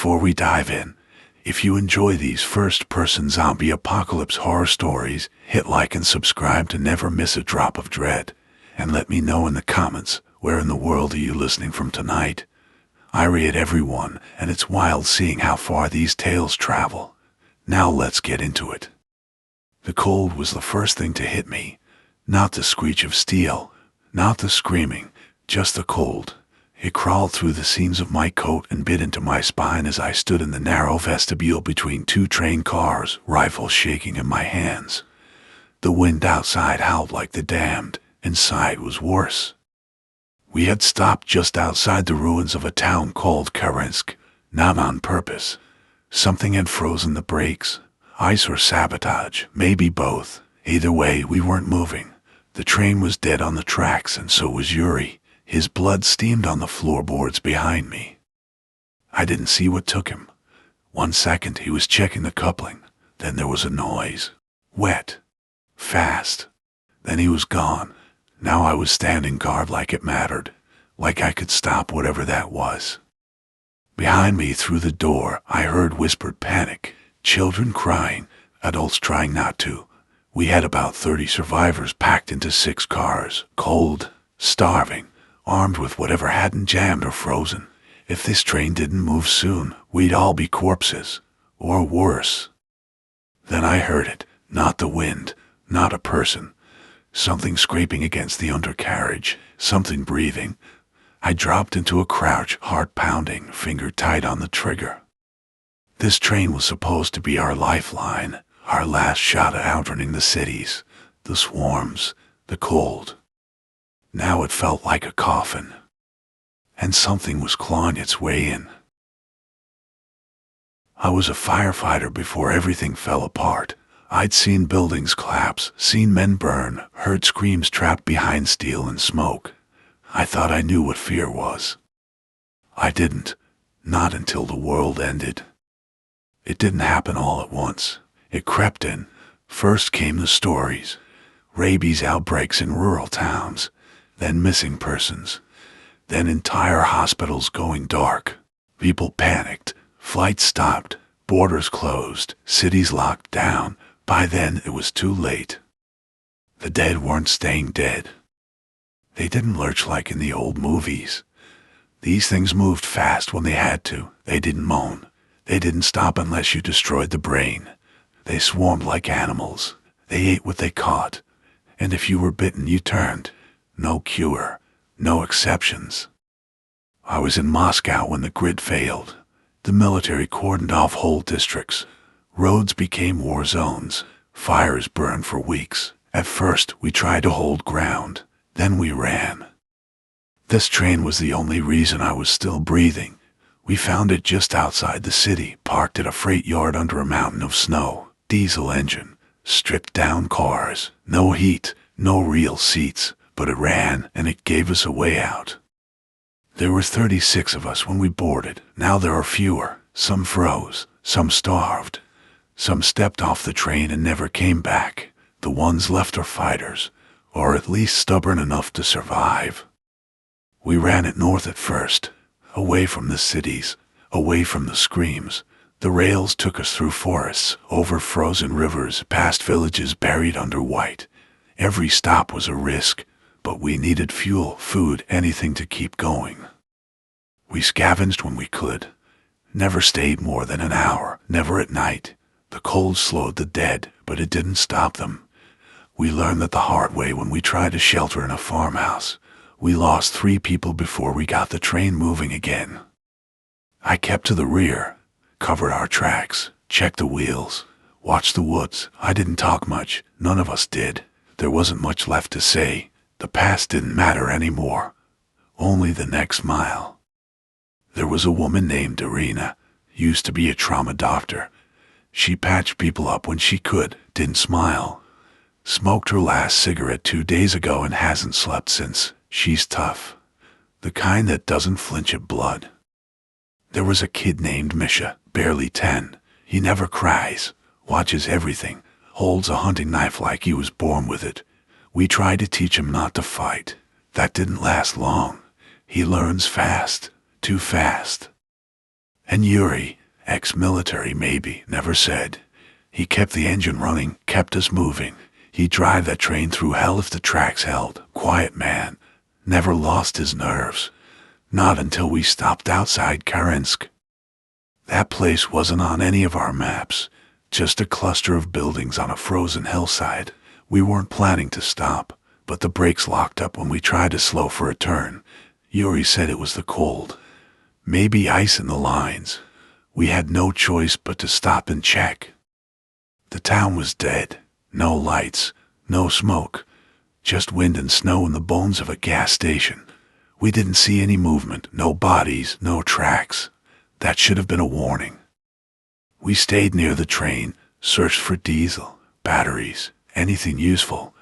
Before we dive in, if you enjoy these first-person zombie apocalypse horror stories, hit like and subscribe to never miss a drop of dread. And let me know in the comments, where in the world are you listening from tonight? I read everyone, and it's wild seeing how far these tales travel. Now let's get into it. The cold was the first thing to hit me. Not the screech of steel, not the screaming, just the cold. It crawled through the seams of my coat and bit into my spine as I stood in the narrow vestibule between two train cars, rifles shaking in my hands. The wind outside howled like the damned. Inside was worse. We had stopped just outside the ruins of a town called Karinsk, not on purpose. Something had frozen the brakes. Ice or sabotage, maybe both. Either way, we weren't moving. The train was dead on the tracks, and so was Yuri. His blood steamed on the floorboards behind me. I didn't see what took him. 1 second he was checking the coupling. Then there was a noise. Wet. Fast. Then he was gone. Now I was standing guard like it mattered. Like I could stop whatever that was. Behind me through the door, I heard whispered panic. Children crying. Adults trying not to. We had about 30 survivors packed into 6 cars. Cold. Starving. Armed with whatever hadn't jammed or frozen. If this train didn't move soon, we'd all be corpses. Or worse. Then I heard it. Not the wind. Not a person. Something scraping against the undercarriage. Something breathing. I dropped into a crouch, heart pounding, finger tight on the trigger. This train was supposed to be our lifeline. Our last shot at outrunning the cities. The swarms. The cold. Now it felt like a coffin. And something was clawing its way in. I was a firefighter before everything fell apart. I'd seen buildings collapse, seen men burn, heard screams trapped behind steel and smoke. I thought I knew what fear was. I didn't. Not until the world ended. It didn't happen all at once. It crept in. First came the stories. Rabies outbreaks in rural towns. Then missing persons. Then entire hospitals going dark. People panicked. Flights stopped. Borders closed. Cities locked down. By then, it was too late. The dead weren't staying dead. They didn't lurch like in the old movies. These things moved fast when they had to. They didn't moan. They didn't stop unless you destroyed the brain. They swarmed like animals. They ate what they caught. And if you were bitten, you turned. No cure. No exceptions. I was in Moscow when the grid failed. The military cordoned off whole districts. Roads became war zones. Fires burned for weeks. At first, we tried to hold ground. Then we ran. This train was the only reason I was still breathing. We found it just outside the city, parked at a freight yard under a mountain of snow. Diesel engine. Stripped down cars. No heat. No real seats. But it ran, and it gave us a way out. There were 36 of us when we boarded. Now there are fewer. Some froze. Some starved. Some stepped off the train and never came back. The ones left are fighters, or at least stubborn enough to survive. We ran it north at first, away from the cities, away from the screams. The rails took us through forests, over frozen rivers, past villages buried under white. Every stop was a risk, but we needed fuel, food, anything to keep going. We scavenged when we could. Never stayed more than an hour, never at night. The cold slowed the dead, but it didn't stop them. We learned that the hard way when we tried to shelter in a farmhouse. We lost 3 people before we got the train moving again. I kept to the rear, covered our tracks, checked the wheels, watched the woods. I didn't talk much. None of us did. There wasn't much left to say. The past didn't matter anymore. Only the next mile. There was a woman named Irina. Used to be a trauma doctor. She patched people up when she could, didn't smile. Smoked her last cigarette 2 days ago and hasn't slept since. She's tough. The kind that doesn't flinch at blood. There was a kid named Misha, barely 10. He never cries, watches everything, holds a hunting knife like he was born with it. We tried to teach him not to fight. That didn't last long. He learns fast, too fast. And Yuri, ex-military maybe, never said. He kept the engine running, kept us moving. He'd drive that train through hell if the tracks held. Quiet man. Never lost his nerves. Not until we stopped outside Karinsk. That place wasn't on any of our maps. Just a cluster of buildings on a frozen hillside. We weren't planning to stop, but the brakes locked up when we tried to slow for a turn. Yuri said it was the cold. Maybe ice in the lines. We had no choice but to stop and check. The town was dead. No lights, no smoke. Just wind and snow and the bones of a gas station. We didn't see any movement, no bodies, no tracks. That should have been a warning. We stayed near the train, searched for diesel, batteries, anything useful.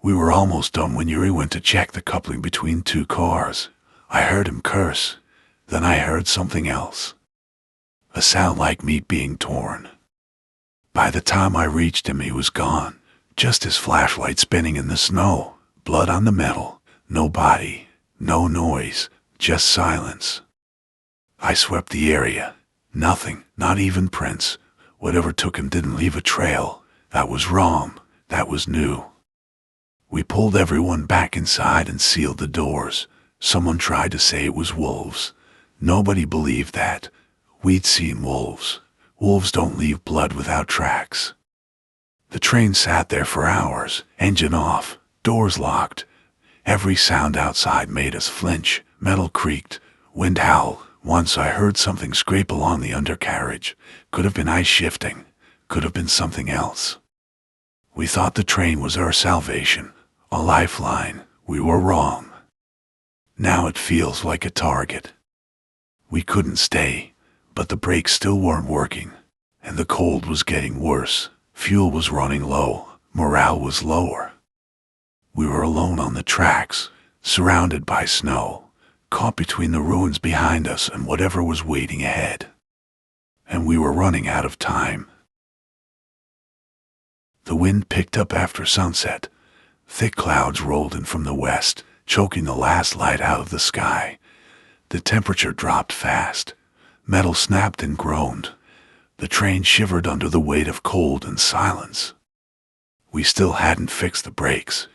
We were almost done when Yuri went to check the coupling between two cars. I heard him curse. Then I heard something else. A sound like meat being torn. By the time I reached him, he was gone. Just his flashlight spinning in the snow. Blood on the metal. No body. No noise. Just silence. I swept the area. Nothing. Not even prints. Whatever took him didn't leave a trail. That was wrong. That was new. We pulled everyone back inside and sealed the doors. Someone tried to say it was wolves. Nobody believed that. We'd seen wolves. Wolves don't leave blood without tracks. The train sat there for hours, engine off, doors locked. Every sound outside made us flinch. Metal creaked, wind howled. Once I heard something scrape along the undercarriage. Could have been ice shifting. Could have been something else. We thought the train was our salvation, a lifeline. We were wrong. Now it feels like a target. We couldn't stay, but the brakes still weren't working, and the cold was getting worse. Fuel was running low, morale was lower. We were alone on the tracks, surrounded by snow, caught between the ruins behind us and whatever was waiting ahead. And we were running out of time. The wind picked up after sunset. Thick clouds rolled in from the west, choking the last light out of the sky. The temperature dropped fast. Metal snapped and groaned. The train shivered under the weight of cold and silence. We still hadn't fixed the brakes.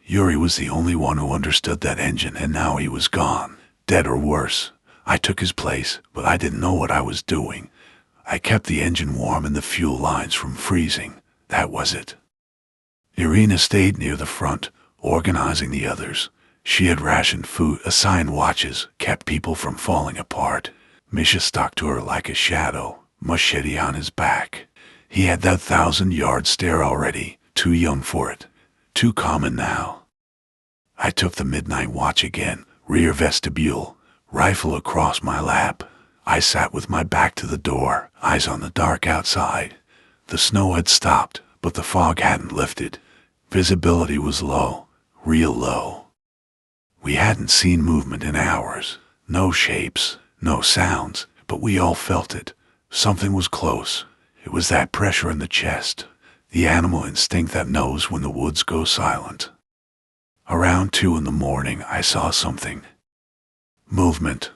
Yuri was the only one who understood that engine, and now he was gone, dead or worse. I took his place, but I didn't know what I was doing. I kept the engine warm and the fuel lines from freezing. That was it. Irina stayed near the front, organizing the others. She had rationed food, assigned watches, kept people from falling apart. Misha stuck to her like a shadow, machete on his back. He had that 1,000-yard stare already, too young for it, too common now. I took the midnight watch again, rear vestibule, rifle across my lap. I sat with my back to the door, eyes on the dark outside. The snow had stopped, but the fog hadn't lifted. Visibility was low, real low. We hadn't seen movement in hours. No shapes, no sounds, but we all felt it. Something was close. It was that pressure in the chest, the animal instinct that knows when the woods go silent. Around 2 in the morning, I saw something. Movement.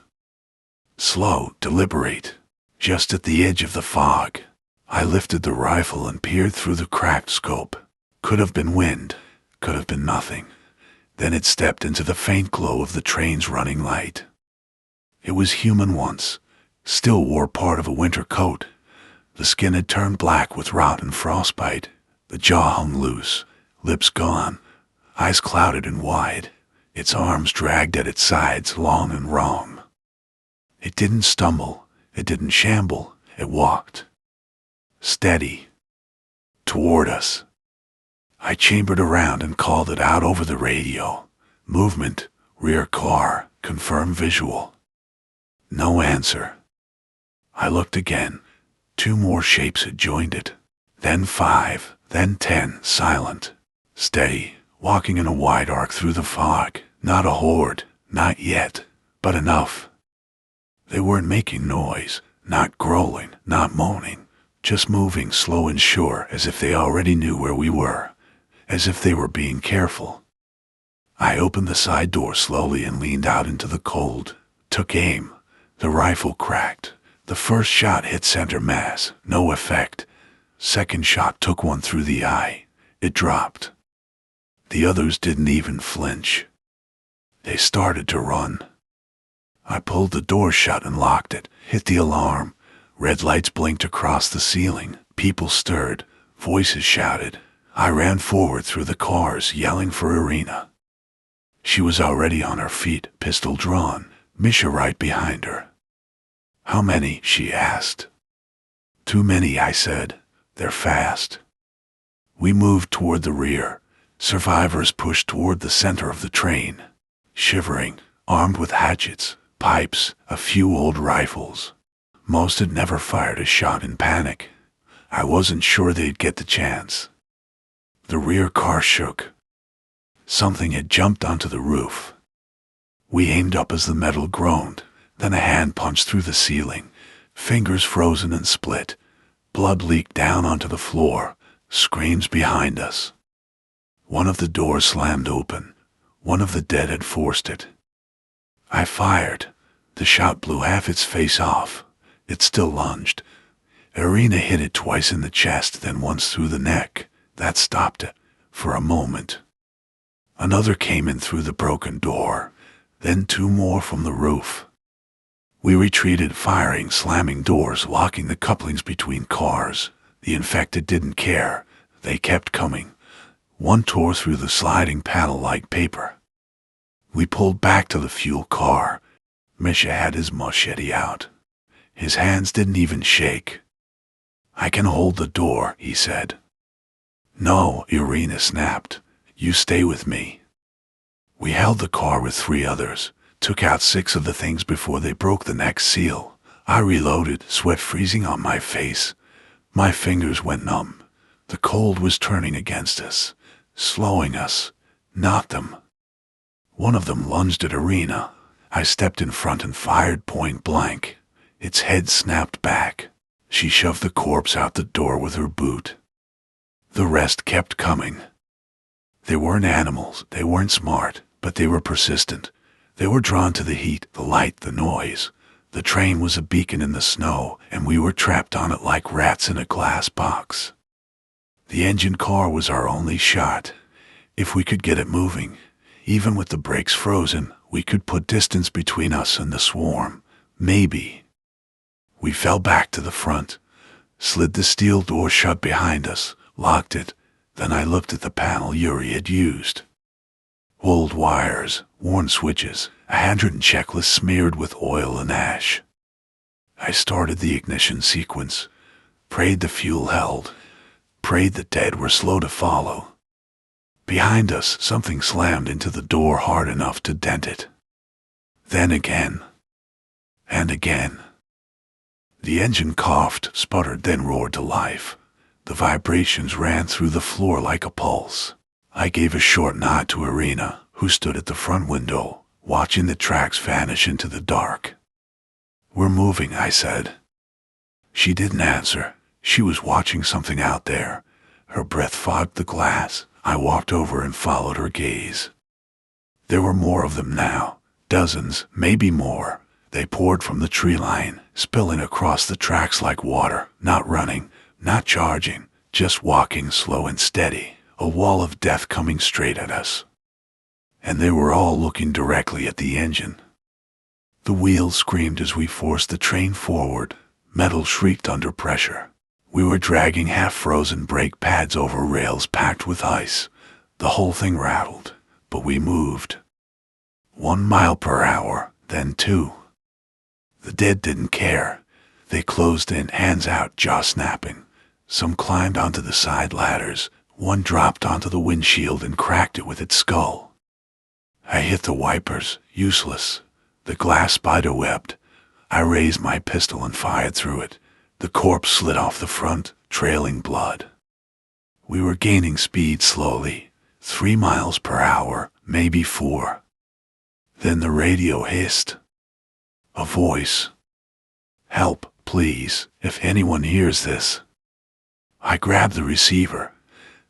Slow, deliberate, just at the edge of the fog. I lifted the rifle and peered through the cracked scope. Could have been wind, could have been nothing. Then it stepped into the faint glow of the train's running light. It was human once, still wore part of a winter coat. The skin had turned black with rot and frostbite. The jaw hung loose, lips gone, eyes clouded and wide. Its arms dragged at its sides, long and wrong. It didn't stumble, it didn't shamble, it walked. Steady. Toward us. I chambered around and called it out over the radio. Movement, rear car, confirm visual. No answer. I looked again. 2 more shapes had joined it. Then 5, then 10, silent. Steady, walking in a wide arc through the fog. Not a horde, not yet, but enough. They weren't making noise, not growling, not moaning, just moving slow and sure, as if they already knew where we were, as if they were being careful. I opened the side door slowly and leaned out into the cold, took aim. The rifle cracked, The first shot hit center mass, no effect. Second shot took one through the eye. It dropped. The others didn't even flinch. They started to run. I pulled the door shut and locked it, hit the alarm. Red lights blinked across the ceiling. People stirred. Voices shouted. I ran forward through the cars, yelling for Irina. She was already on her feet, pistol drawn, Misha right behind her. How many? She asked. Too many, I said. They're fast. We moved toward the rear. Survivors pushed toward the center of the train, shivering, armed with hatchets, pipes, a few old rifles. Most had never fired a shot in panic. I wasn't sure they'd get the chance. The rear car shook. Something had jumped onto the roof. We aimed up as the metal groaned. Then a hand punched through the ceiling. Fingers frozen and split. Blood leaked down onto the floor. Screams behind us. One of the doors slammed open. One of the dead had forced it. I fired. The shot blew half its face off. It still lunged. Irina hit it twice in the chest, then once through the neck. That stopped it, for a moment. Another came in through the broken door, then two more from the roof. We retreated, firing, slamming doors, locking the couplings between cars. The infected didn't care. They kept coming. One tore through the sliding panel like paper. We pulled back to the fuel car. Misha had his machete out. His hands didn't even shake. I can hold the door, he said. No, Irina snapped. You stay with me. We held the car with three others, took out 6 of the things before they broke the next seal. I reloaded, sweat freezing on my face. My fingers went numb. The cold was turning against us, slowing us, not them. One of them lunged at Irina. I stepped in front and fired point blank. Its head snapped back. She shoved the corpse out the door with her boot. The rest kept coming. They weren't animals, they weren't smart, but they were persistent. They were drawn to the heat, the light, the noise. The train was a beacon in the snow, and we were trapped on it like rats in a glass box. The engine car was our only shot. If we could get it moving, even with the brakes frozen, we could put distance between us and the swarm. Maybe. We fell back to the front, slid the steel door shut behind us, locked it. Then I looked at the panel Yuri had used. Old wires, worn switches, a handwritten checklist smeared with oil and ash. I started the ignition sequence, prayed the fuel held, prayed the dead were slow to follow. Behind us, something slammed into the door hard enough to dent it. Then again. And again. The engine coughed, sputtered, then roared to life. The vibrations ran through the floor like a pulse. I gave a short nod to Irina, who stood at the front window, watching the tracks vanish into the dark. We're moving, I said. She didn't answer. She was watching something out there. Her breath fogged the glass. I walked over and followed her gaze. There were more of them now. Dozens, maybe more. They poured from the tree line, spilling across the tracks like water, not running, not charging, just walking slow and steady, a wall of death coming straight at us. And they were all looking directly at the engine. The wheels screamed as we forced the train forward. Metal shrieked under pressure. We were dragging half-frozen brake pads over rails packed with ice. The whole thing rattled, but we moved. 1 mile per hour, then 2. The dead didn't care. They closed in, hands out, jaw snapping. Some climbed onto the side ladders. One dropped onto the windshield and cracked it with its skull. I hit the wipers, useless. The glass spiderwebbed. I raised my pistol and fired through it. The corpse slid off the front, trailing blood. We were gaining speed slowly, 3 miles per hour, maybe 4. Then the radio hissed. A voice. Help, please, if anyone hears this. I grabbed the receiver.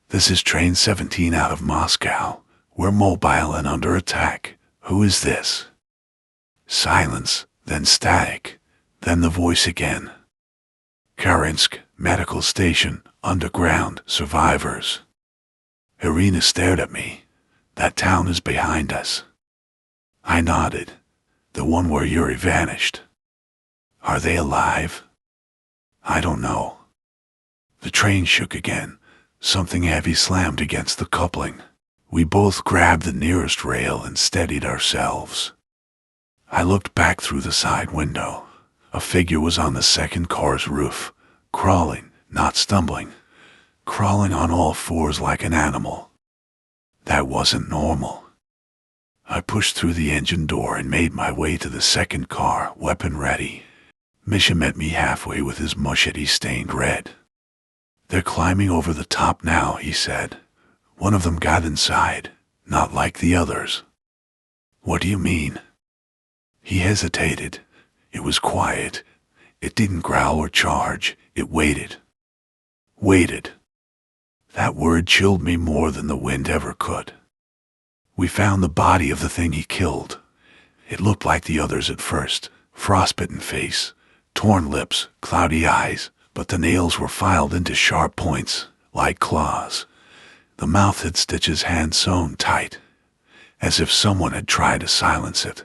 This is Train 17 out of Moscow. We're mobile and under attack. Who is this? Silence, then static, Then the voice again. Karinsk, medical station, underground, survivors. Irina stared at me. That town is behind us. I nodded. The one where Yuri vanished. Are they alive? I don't know. The train shook again. Something heavy slammed against the coupling. We both grabbed the nearest rail and steadied ourselves. I looked back through the side window. A figure was on the second car's roof, crawling, not stumbling, crawling on all fours like an animal. That wasn't normal. I pushed through the engine door and made my way to the second car, weapon ready. Misha met me halfway with his machete stained red. They're climbing over the top now, he said. One of them got inside, not like the others. What do you mean? He hesitated. It was quiet. It didn't growl or charge. It waited. Waited. That word chilled me more than the wind ever could. We found the body of the thing he killed. It looked like the others at first. Frostbitten face, torn lips, cloudy eyes, but the nails were filed into sharp points, like claws. The mouth had stitches hand sewn tight, as if someone had tried to silence it.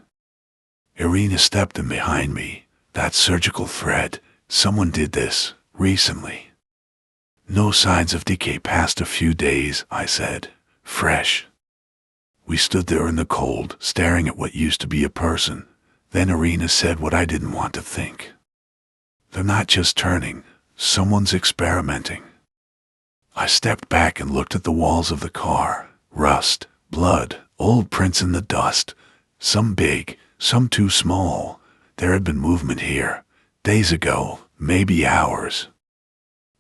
Irina stepped in behind me. That surgical thread. Someone did this, recently. No signs of decay past a few days, I said. Fresh. We stood there in the cold, staring at what used to be a person. Then Irina said what I didn't want to think. They're not just turning. Someone's experimenting. I stepped back and looked at the walls of the car. Rust, blood, old prints in the dust. Some big, some too small. There had been movement here. Days ago, maybe hours.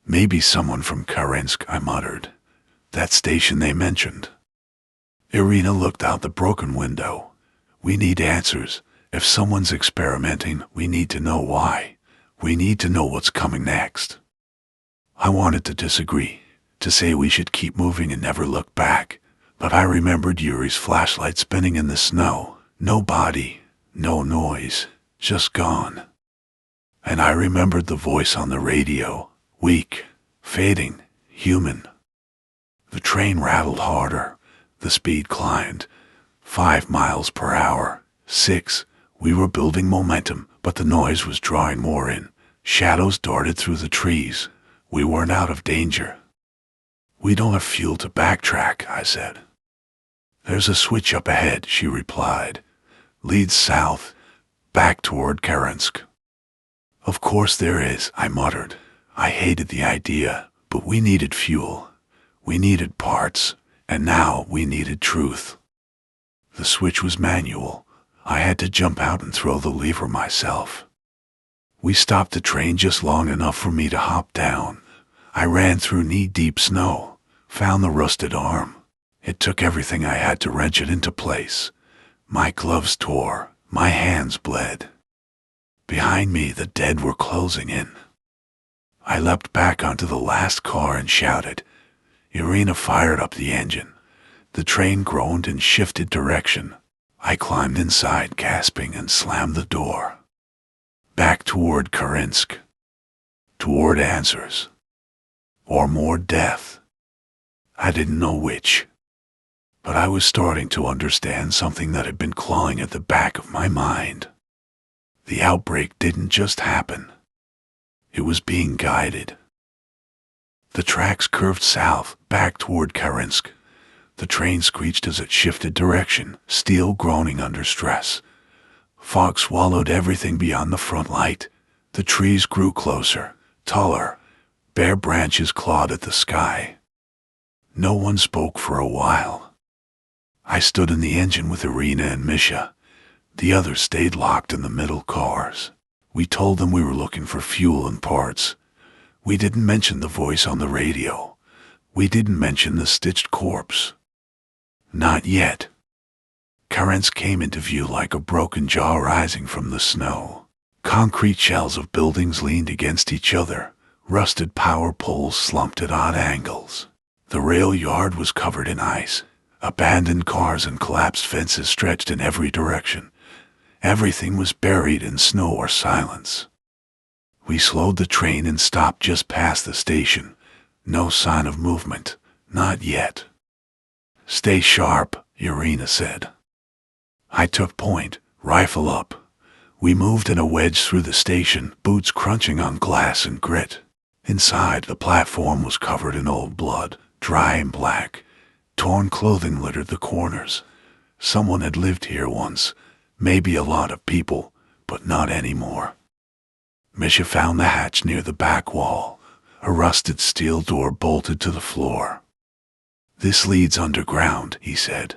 Maybe someone from Karinsk, I muttered. That station they mentioned. Irina looked out the broken window. We need answers. If someone's experimenting, we need to know why. We need to know what's coming next. I wanted to disagree, to say we should keep moving and never look back, but I remembered Yuri's flashlight spinning in the snow. No body, no noise, just gone. And I remembered the voice on the radio, weak, fading, human. The train rattled harder. The speed climbed. 5 miles per hour. 6. We were building momentum, but the noise was drawing more in. Shadows darted through the trees. We weren't out of danger. We don't have fuel to backtrack, I said. There's a switch up ahead, she replied. Leads south, back toward Karinsk. Of course there is, I muttered. I hated the idea, but we needed fuel. We needed parts, and now we needed truth. The switch was manual. I had to jump out and throw the lever myself. We stopped the train just long enough for me to hop down. I ran through knee-deep snow, found the rusted arm. It took everything I had to wrench it into place. My gloves tore, my hands bled. Behind me, the dead were closing in. I leapt back onto the last car and shouted. Irina fired up the engine. The train groaned and shifted direction. I climbed inside, gasping, and slammed the door. Back toward Karinsk. Toward answers. Or more death. I didn't know which. But I was starting to understand something that had been clawing at the back of my mind. The outbreak didn't just happen. It was being guided. The tracks curved south, back toward Karinsk. The train screeched as it shifted direction, steel groaning under stress. Fog swallowed everything beyond the front light. The trees grew closer, taller. Bare branches clawed at the sky. No one spoke for a while. I stood in the engine with Irina and Misha. The others stayed locked in the middle cars. We told them we were looking for fuel and parts. We didn't mention the voice on the radio. We didn't mention the stitched corpse. Not yet. Karinsk came into view like a broken jaw rising from the snow. Concrete shells of buildings leaned against each other. Rusted power poles slumped at odd angles. The rail yard was covered in ice. Abandoned cars and collapsed fences stretched in every direction. Everything was buried in snow or silence. We slowed the train and stopped just past the station. No sign of movement. Not yet. Stay sharp, Irina said. I took point, rifle up. We moved in a wedge through the station, boots crunching on glass and grit. Inside, the platform was covered in old blood, dry and black. Torn clothing littered the corners. Someone had lived here once. Maybe a lot of people, but not anymore. Misha found the hatch near the back wall. A rusted steel door bolted to the floor. This leads underground, he said.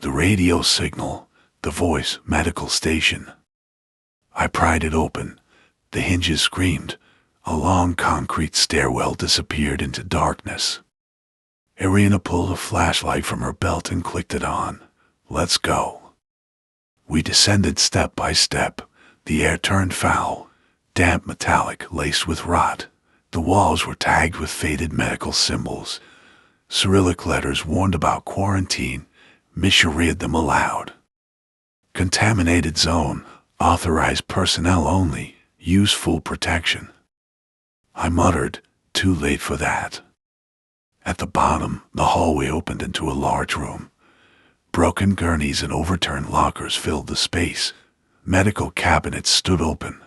The radio signal, the voice, medical station. I pried it open. The hinges screamed. A long concrete stairwell disappeared into darkness. Irina pulled a flashlight from her belt and clicked it on. Let's go. We descended step by step. The air turned foul, damp metallic, laced with rot. The walls were tagged with faded medical symbols. Cyrillic letters warned about quarantine. Misha read them aloud. Contaminated zone, authorized personnel only, use full protection. I muttered, too late for that. At the bottom, the hallway opened into a large room. Broken gurneys and overturned lockers filled the space. Medical cabinets stood open.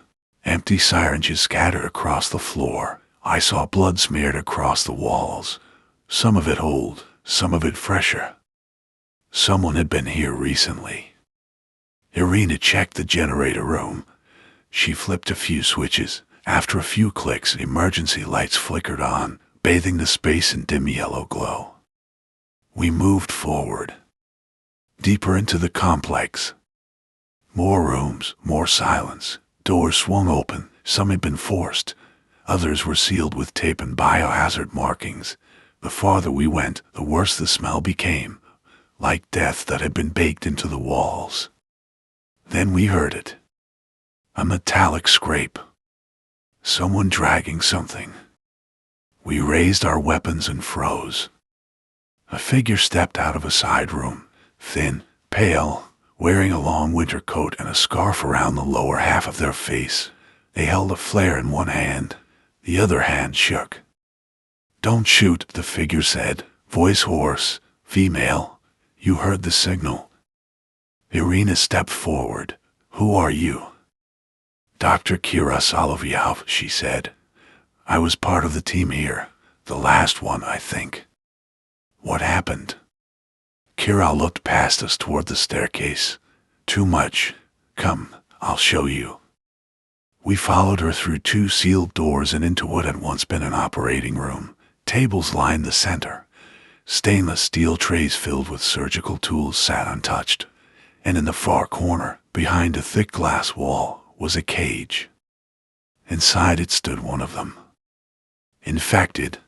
Empty syringes scattered across the floor. I saw blood smeared across the walls. Some of it old, some of it fresher. Someone had been here recently. Irina checked the generator room. She flipped a few switches. After a few clicks, emergency lights flickered on, bathing the space in dim yellow glow. We moved forward. Deeper into the complex. More rooms, more silence. Doors swung open. Some had been forced. Others were sealed with tape and biohazard markings. The farther we went, the worse the smell became, like death that had been baked into the walls. Then we heard it. A metallic scrape. Someone dragging something. We raised our weapons and froze. A figure stepped out of a side room, thin, pale, wearing a long winter coat and a scarf around the lower half of their face. They held a flare in one hand. The other hand shook. Don't shoot, the figure said, voice hoarse, female. You heard the signal. Irina stepped forward. Who are you? Dr. Kira Solovyev, she said. I was part of the team here. The last one, I think. What happened? Kira looked past us toward the staircase. Too much. Come, I'll show you. We followed her through two sealed doors and into what had once been an operating room. Tables lined the center. Stainless steel trays filled with surgical tools sat untouched. And in the far corner, behind a thick glass wall, was a cage. Inside it stood one of them. Infected,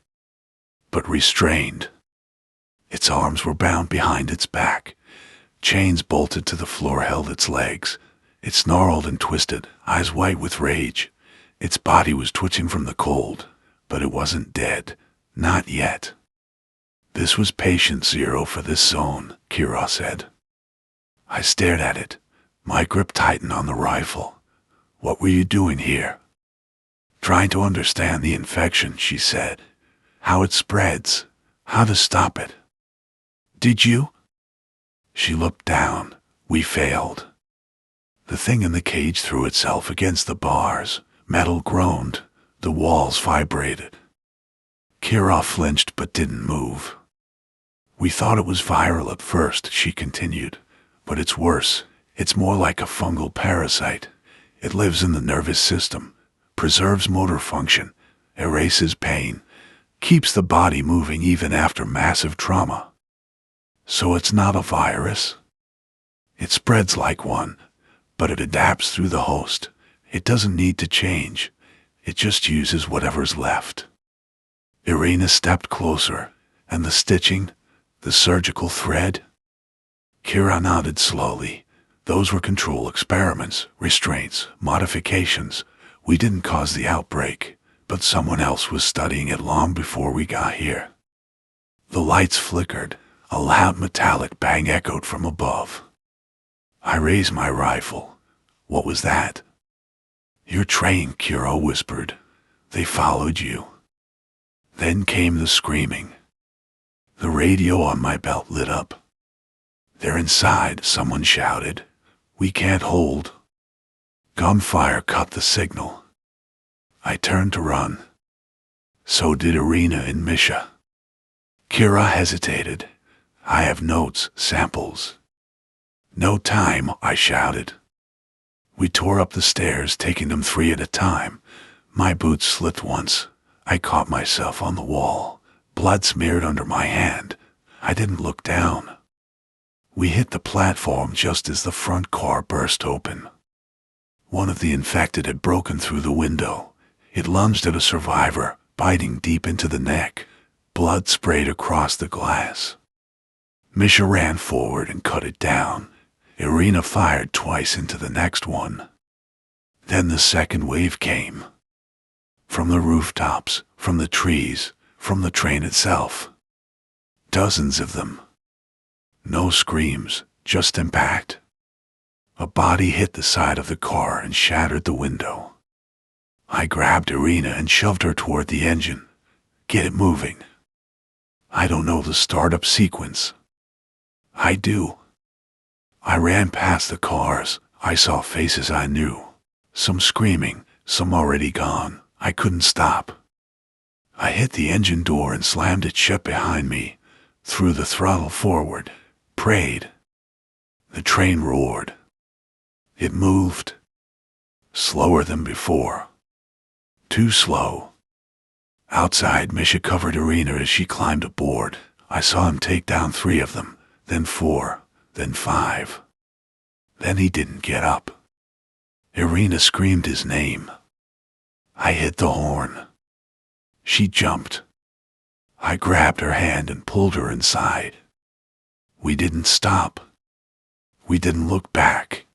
but restrained. Its arms were bound behind its back. Chains bolted to the floor held its legs. It snarled and twisted, eyes white with rage. Its body was twitching from the cold, but it wasn't dead. Not yet. This was patient zero for this zone, Kira said. I stared at it, my grip tightened on the rifle. What were you doing here? Trying to understand the infection, she said. How it spreads, how to stop it. Did you? She looked down. We failed. The thing in the cage threw itself against the bars. Metal groaned. The walls vibrated. Kira flinched but didn't move. We thought it was viral at first, she continued. But it's worse. It's more like a fungal parasite. It lives in the nervous system, preserves motor function, erases pain, keeps the body moving even after massive trauma. So it's not a virus. It spreads like one, but it adapts through the host. It doesn't need to change. It just uses whatever's left. Irina stepped closer, and the stitching, the surgical thread. Kira nodded slowly. Those were control experiments, restraints, modifications. We didn't cause the outbreak, but someone else was studying it long before we got here. The lights flickered. A loud metallic bang echoed from above. I raised my rifle. What was that? Your train, Kira whispered. They followed you. Then came the screaming. The radio on my belt lit up. They're inside, someone shouted. We can't hold. Gunfire cut the signal. I turned to run. So did Irina and Misha. Kira hesitated. I have notes, samples. No time, I shouted. We tore up the stairs, taking them 3 at a time. My boots slipped once. I caught myself on the wall. Blood smeared under my hand. I didn't look down. We hit the platform just as the front car burst open. One of the infected had broken through the window. It lunged at a survivor, biting deep into the neck. Blood sprayed across the glass. Misha ran forward and cut it down. Irina fired twice into the next one. Then the second wave came. From the rooftops, from the trees, from the train itself. Dozens of them. No screams, just impact. A body hit the side of the car and shattered the window. I grabbed Irina and shoved her toward the engine. Get it moving. I don't know the startup sequence. I do. I ran past the cars. I saw faces I knew. Some screaming, some already gone. I couldn't stop. I hit the engine door and slammed it shut behind me. Threw the throttle forward. Prayed. The train roared. It moved. Slower than before. Too slow. Outside, Misha covered Irina as she climbed aboard. I saw him take down 3 of them, then 4, then 5. Then he didn't get up. Irina screamed his name. I hit the horn. She jumped. I grabbed her hand and pulled her inside. We didn't stop. We didn't look back.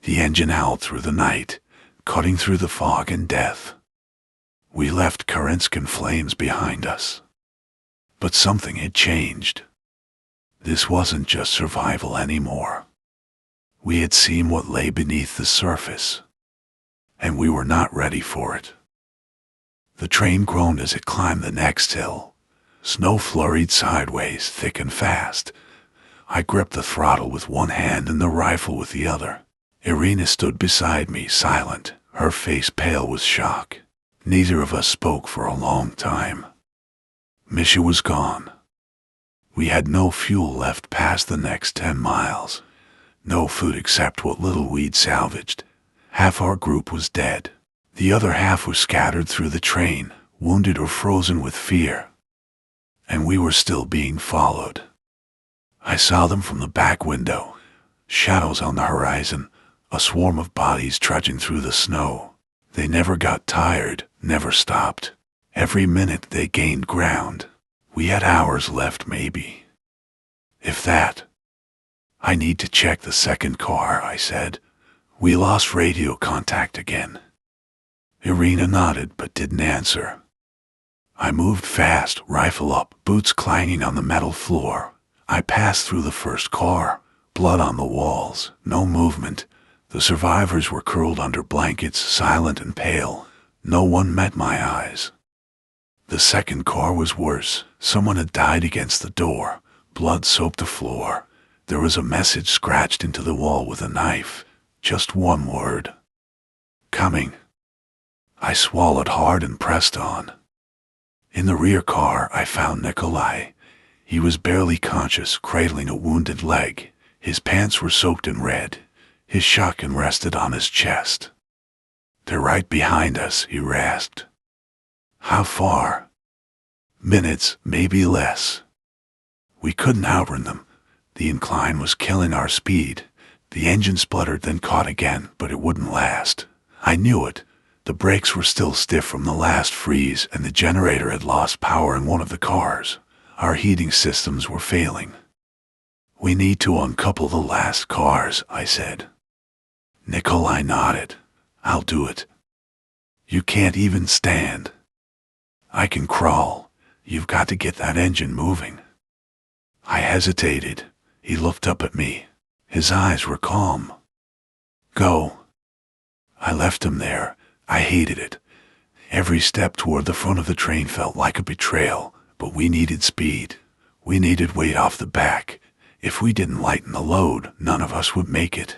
The engine howled through the night, cutting through the fog and death. We left Karinsk in flames behind us. But something had changed. This wasn't just survival anymore. We had seen what lay beneath the surface, and we were not ready for it. The train groaned as it climbed the next hill. Snow flurried sideways, thick and fast. I gripped the throttle with one hand and the rifle with the other. Irina stood beside me, silent, her face pale with shock. Neither of us spoke for a long time. Misha was gone. We had no fuel left past the next 10 miles. No food except what little we'd salvaged. Half our group was dead. The other half was scattered through the train, wounded or frozen with fear. And we were still being followed. I saw them from the back window. Shadows on the horizon, a swarm of bodies trudging through the snow. They never got tired, never stopped. Every minute they gained ground. We had hours left, maybe. If that. I need to check the second car, I said. We lost radio contact again. Irina nodded but didn't answer. I moved fast, rifle up, boots clanging on the metal floor. I passed through the first car, blood on the walls, no movement. The survivors were curled under blankets, silent and pale. No one met my eyes. The second car was worse. Someone had died against the door. Blood soaked the floor. There was a message scratched into the wall with a knife. Just one word. Coming. I swallowed hard and pressed on. In the rear car, I found Nikolai. He was barely conscious, cradling a wounded leg. His pants were soaked in red. His shotgun rested on his chest. They're right behind us, he rasped. How far? Minutes, maybe less. We couldn't outrun them. The incline was killing our speed. The engine spluttered, then caught again, but it wouldn't last. I knew it. The brakes were still stiff from the last freeze, and the generator had lost power in one of the cars. Our heating systems were failing. We need to uncouple the last cars, I said. Nikolai nodded. I'll do it. You can't even stand. I can crawl. You've got to get that engine moving. I hesitated. He looked up at me. His eyes were calm. Go. I left him there. I hated it. Every step toward the front of the train felt like a betrayal, but we needed speed. We needed weight off the back. If we didn't lighten the load, none of us would make it.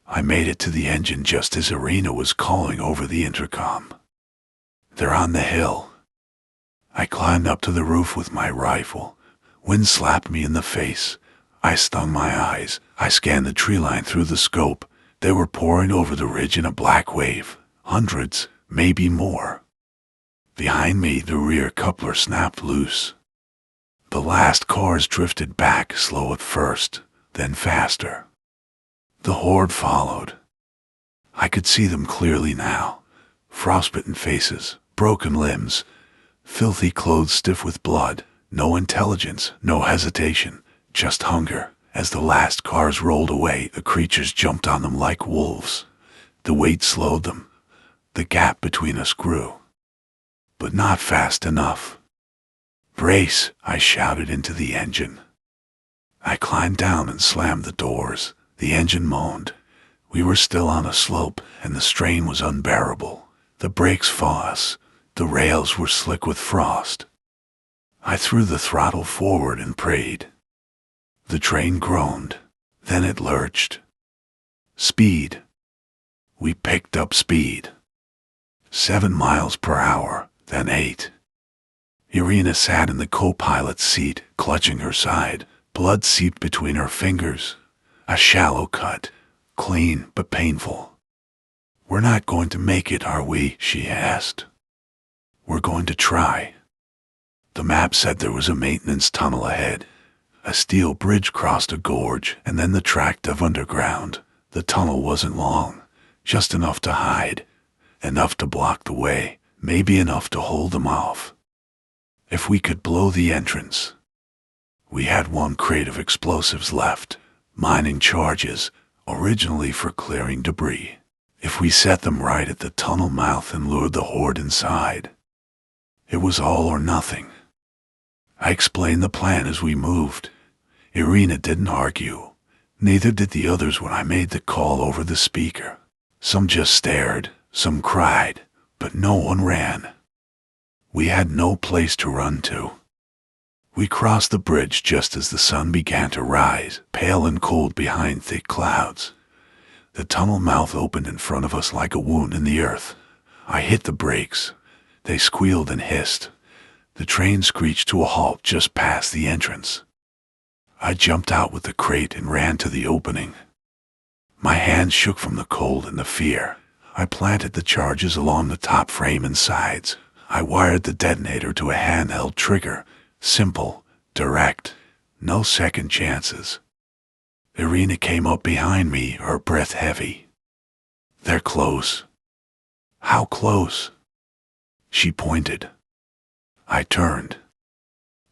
I made it to the engine just as Irina was calling over the intercom. "They're on the hill." I climbed up to the roof with my rifle. Wind slapped me in the face. I stung my eyes. I scanned the tree line through the scope. They were pouring over the ridge in a black wave. Hundreds, maybe more. Behind me, the rear coupler snapped loose. The last cars drifted back, slow at first, then faster. The horde followed. I could see them clearly now. Frostbitten faces, broken limbs, filthy clothes stiff with blood. No intelligence, no hesitation, just hunger. As the last cars rolled away, the creatures jumped on them like wolves. The weight slowed them. The gap between us grew. But not fast enough. "Brace," I shouted into the engine. I climbed down and slammed the doors. The engine moaned. We were still on a slope, and the strain was unbearable. The brakes fought us. The rails were slick with frost. I threw the throttle forward and prayed. The train groaned. Then it lurched. Speed. We picked up speed. 7 miles per hour, then 8. Irina sat in the co-pilot's seat, clutching her side. Blood seeped between her fingers. A shallow cut, clean but painful. "We're not going to make it, are we?" she asked. "We're going to try." The map said there was a maintenance tunnel ahead. A steel bridge crossed a gorge, and then the track dove underground. The tunnel wasn't long, just enough to hide, enough to block the way, maybe enough to hold them off. If we could blow the entrance. We had 1 crate of explosives left, mining charges, originally for clearing debris. If we set them right at the tunnel mouth and lured the horde inside. It was all or nothing. I explained the plan as we moved. Irina didn't argue. Neither did the others when I made the call over the speaker. Some just stared, some cried, but no one ran. We had no place to run to. We crossed the bridge just as the sun began to rise, pale and cold behind thick clouds. The tunnel mouth opened in front of us like a wound in the earth. I hit the brakes. They squealed and hissed. The train screeched to a halt just past the entrance. I jumped out with the crate and ran to the opening. My hands shook from the cold and the fear. I planted the charges along the top frame and sides. I wired the detonator to a handheld trigger. Simple, direct, no second chances. Irina came up behind me, her breath heavy. "They're close." "How close?" She pointed. I turned.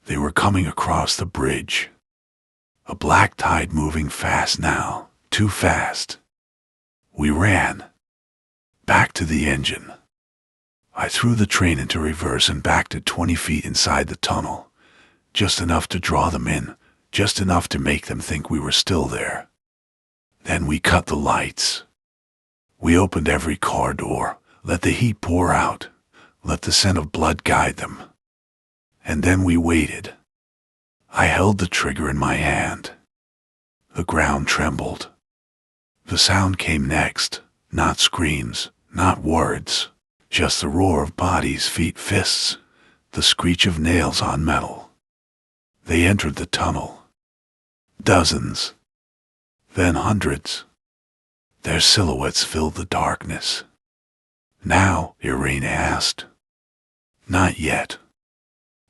They were coming across the bridge. A black tide moving fast now, too fast. We ran. Back to the engine. I threw the train into reverse and backed it 20 feet inside the tunnel. Just enough to draw them in, just enough to make them think we were still there. Then we cut the lights. We opened every car door, let the heat pour out, let the scent of blood guide them. And then we waited. I held the trigger in my hand. The ground trembled. The sound came next, not screams, not words, just the roar of bodies, feet, fists, the screech of nails on metal. They entered the tunnel. Dozens. Then hundreds. Their silhouettes filled the darkness. "Now?" Irina asked. "Not yet."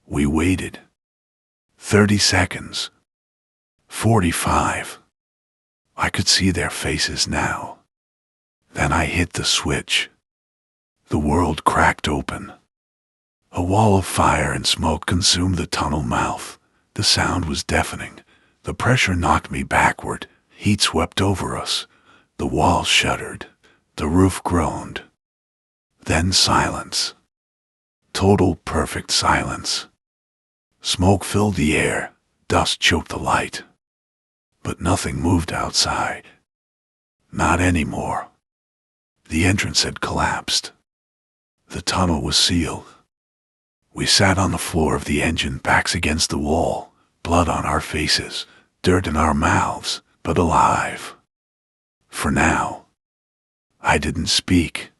We waited. 30 seconds. 45. I could see their faces now. Then I hit the switch. The world cracked open. A wall of fire and smoke consumed the tunnel mouth. The sound was deafening. The pressure knocked me backward. Heat swept over us. The walls shuddered. The roof groaned. Then silence. Total, perfect silence. Smoke filled the air. Dust choked the light. But nothing moved outside. Not anymore. The entrance had collapsed. The tunnel was sealed. We sat on the floor of the engine, backs against the wall, blood on our faces, dirt in our mouths, but alive. For now. I didn't speak.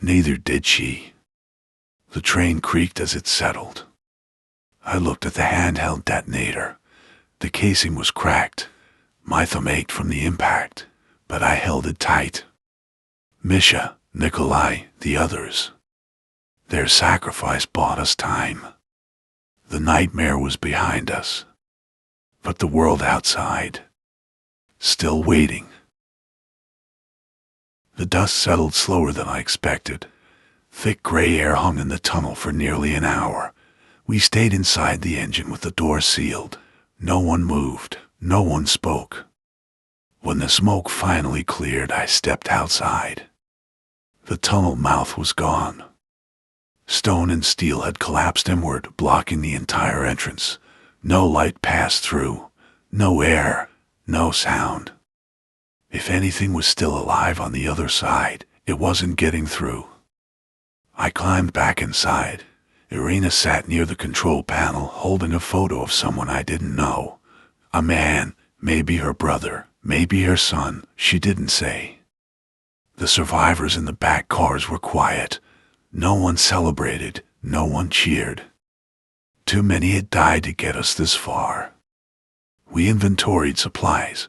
Neither did she. The train creaked as it settled. I looked at the handheld detonator. The casing was cracked. My thumb ached from the impact, but I held it tight. Misha, Nikolai, the others. Their sacrifice bought us time. The nightmare was behind us. But the world outside, still waiting. The dust settled slower than I expected. Thick gray air hung in the tunnel for nearly an hour. We stayed inside the engine with the door sealed. No one moved. No one spoke. When the smoke finally cleared, I stepped outside. The tunnel mouth was gone. Stone and steel had collapsed inward, blocking the entire entrance. No light passed through. No air. No sound. If anything was still alive on the other side, it wasn't getting through. I climbed back inside. Irina sat near the control panel, holding a photo of someone I didn't know. A man, maybe her brother, maybe her son, she didn't say. The survivors in the back cars were quiet. No one celebrated, no one cheered. Too many had died to get us this far. We inventoried supplies.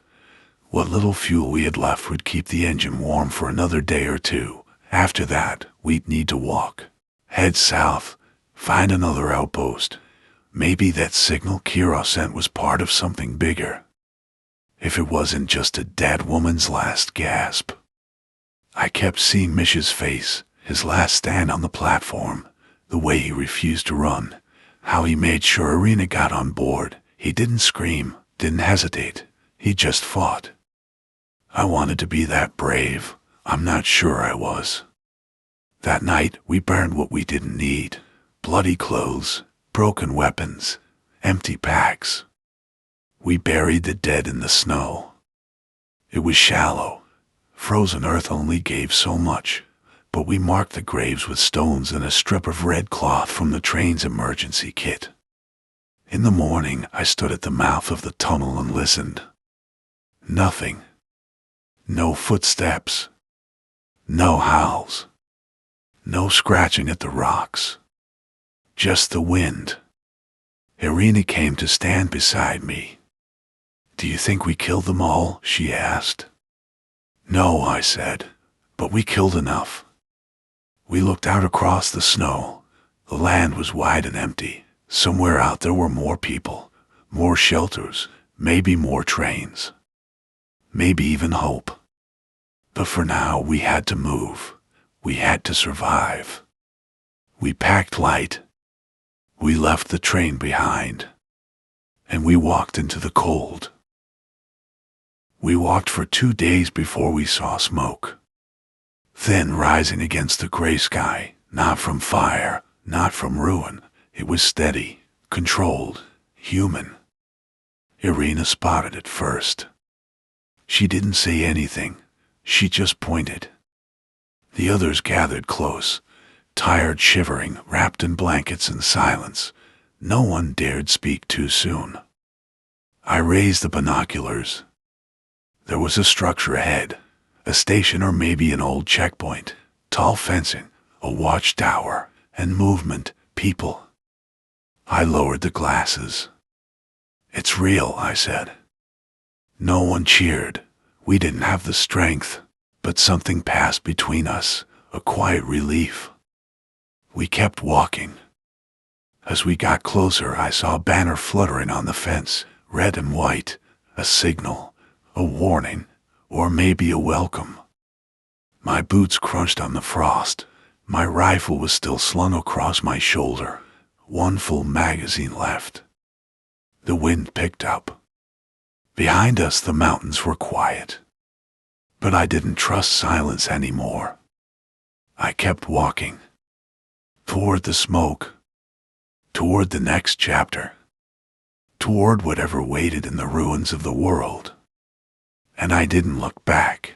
What little fuel we had left would keep the engine warm for another day or two. After that, we'd need to walk. Head south, find another outpost. Maybe that signal Kira sent was part of something bigger. If it wasn't just a dead woman's last gasp. I kept seeing Misha's face, his last stand on the platform, the way he refused to run, how he made sure Irina got on board. He didn't scream, didn't hesitate, he just fought. I wanted to be that brave. I'm not sure I was. That night, we burned what we didn't need. Bloody clothes, broken weapons, empty packs. We buried the dead in the snow. It was shallow. Frozen earth only gave so much, but we marked the graves with stones and a strip of red cloth from the train's emergency kit. In the morning, I stood at the mouth of the tunnel and listened. Nothing. No footsteps. No howls. No scratching at the rocks. Just the wind. Irina came to stand beside me. "Do you think we killed them all?" she asked. "No," I said, "but we killed enough." We looked out across the snow. The land was wide and empty. Somewhere out there were more people, more shelters, maybe more trains. Maybe even hope. But for now, we had to move. We had to survive. We packed light. We left the train behind. And we walked into the cold. We walked for 2 days before we saw smoke. Thin rising against the gray sky, not from fire, not from ruin. It was steady, controlled, human. Irina spotted it first. She didn't say anything. She just pointed. The others gathered close, tired, shivering, wrapped in blankets and silence. No one dared speak too soon. I raised the binoculars. There was a structure ahead, a station or maybe an old checkpoint, tall fencing, a watchtower, and movement, people. I lowered the glasses. "It's real," I said. No one cheered. We didn't have the strength, but something passed between us, a quiet relief. We kept walking. As we got closer, I saw a banner fluttering on the fence, red and white, a signal, a warning, or maybe a welcome. My boots crunched on the frost. My rifle was still slung across my shoulder, one full magazine left. The wind picked up. Behind us, the mountains were quiet. But I didn't trust silence anymore. I kept walking. Toward the smoke. Toward the next chapter. Toward whatever waited in the ruins of the world. And I didn't look back.